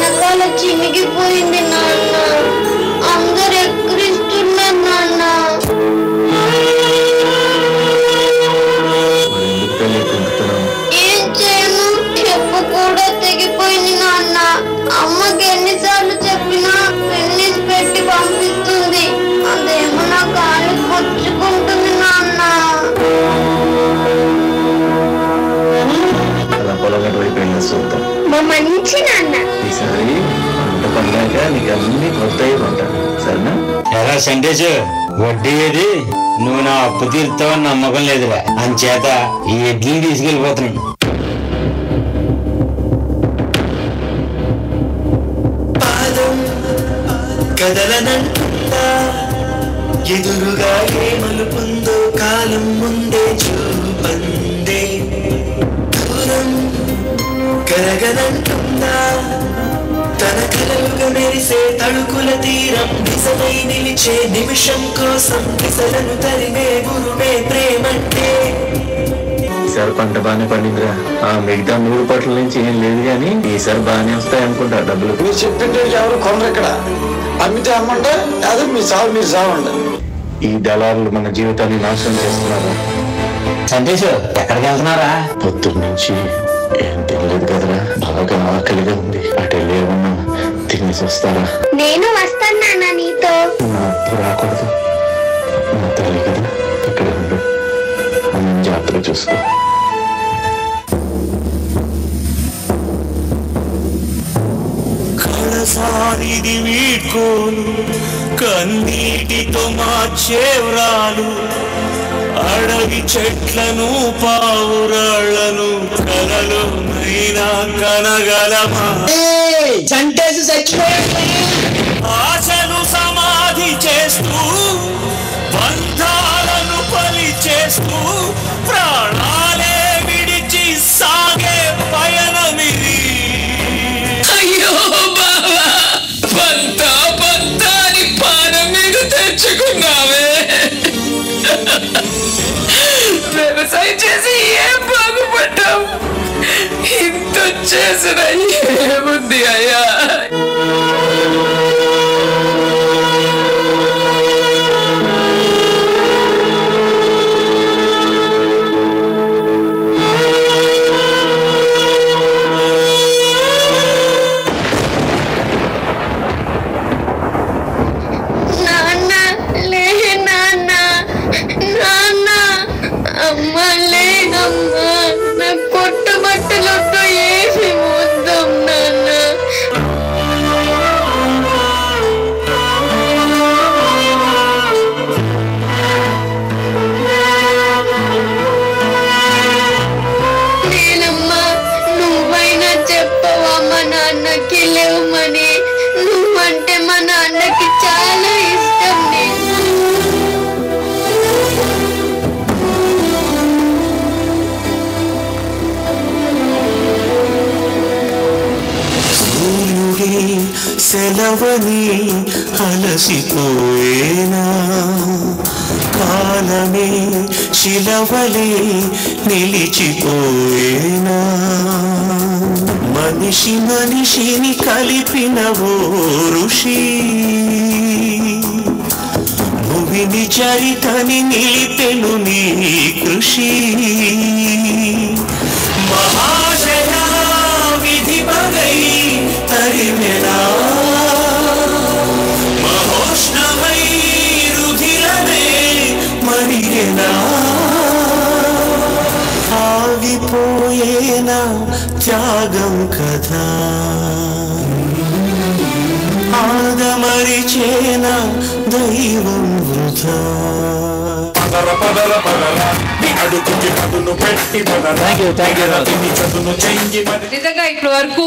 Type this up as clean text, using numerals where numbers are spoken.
వెనకాల చినిగిపోయింది నాన్న. అందరు ఎక్కిరిస్తున్నారు నాన్న. ఏం చేయను, చెప్పు కూడా తెగిపోయింది నాన్న. అమ్మకి ఎన్నిసార్లు చెప్పినా ఫినిష్ పెట్టి పంపిస్తుంది. అదేమో నా కాలు పొచ్చుకుంటుంది నాన్న. మా మంచి నాన్న. ఈసారి పంట పండాక నీకు అన్ని కొత్తవి కొంటాను, సరేనా? ఎలా సంటేష్, వడ్డీ ఏది? నువ్వు నా అప్పు తీరుతావని నమ్మకం లేదురా, అంచేత ఈ ఎడ్లని తీసుకెళ్ళిపోతున్నాను. కదలనంటా ఎదురుగా ఏ మలుపుందో కాలం ముందే చూపందే. దూరం కరగనంటుందా తన కలలుగా మెరిసే తడుకుల తీరం. దిశమై నిలిచే నిమిషం కోసం దిశలను తరిమే గురువే ప్రేమంటే. ఈసారి పంట బాగానే పండిందిరా. ఆ మిగతా 3 పట్ల నుంచి ఏం లేదు కానీ ఈసారి బాగానే వస్తాయి అనుకుంటా డబ్బులు. మీరు చెప్పింటే ఎవరు కొనరు ఇక్కడ. అమ్మితే అమ్మంటే అదే మీ సాగు మీరు సాగండి. ఈ దళారులు మన జీవితాన్ని నాశనం చేస్తున్నారా? సంటేష్, ఎక్కడికి వెళ్తున్నారా? పొద్దున్న నుంచి ఏం తినలేదు కదరా, బాగా ఆకలిగా ఉంది. అటు వెళ్ళి ఏమన్నా తినేసి వస్తారా? నేను వస్తాను నాన్న నీతో. నాతో రాకూడదు, నా తల్లి కదా. ఇక్కడ ఉండు, మనం జాగ్రత్తగా చూసుకో. కళసారిది వీడ్కోలు కన్నీటితో మార్చేవ్రాలు. అడవి చెట్లను పావురాళ్లను కలలు నైనా కనగలమా? చంటేసి చచ్చిపోయాడు. ఆశను సమాధి చేస్తూ బంధాలను పలి చేస్తూ ప్రాణాలే విడిచి సాగే పయనమిది. అయ్యో బావా, పంతా పంతాని పానం మీద తెచ్చుకున్నావే. వ్యవసాయం చేసి ఏం బాగుపడ్డావు? ఇంత చేసిన ఏముంది అయ్యా? నాన్నకి లేవమని. నువ్వంటే మా నాన్నకి చాలా ఇష్టం. సూర్యుడే సెలవని అలసిపోయేనా, కాలమే శిలవలే నిలిచిపోయేనా. మనిషి మనిషిని కలిపిన ఓ ఋషి, భూమిని చరితని నిలిపెను నీ కృషి. మహాశయ విధి పగై తరిమెనా, మహోష్ణమై రుధిరమే మరిగెనా. ఆగిపోయేనా త్యాగం కదా, ఆదమరిచేనా దైవం వృధా. Thank you. నిజంగా ఇప్పటి వరకు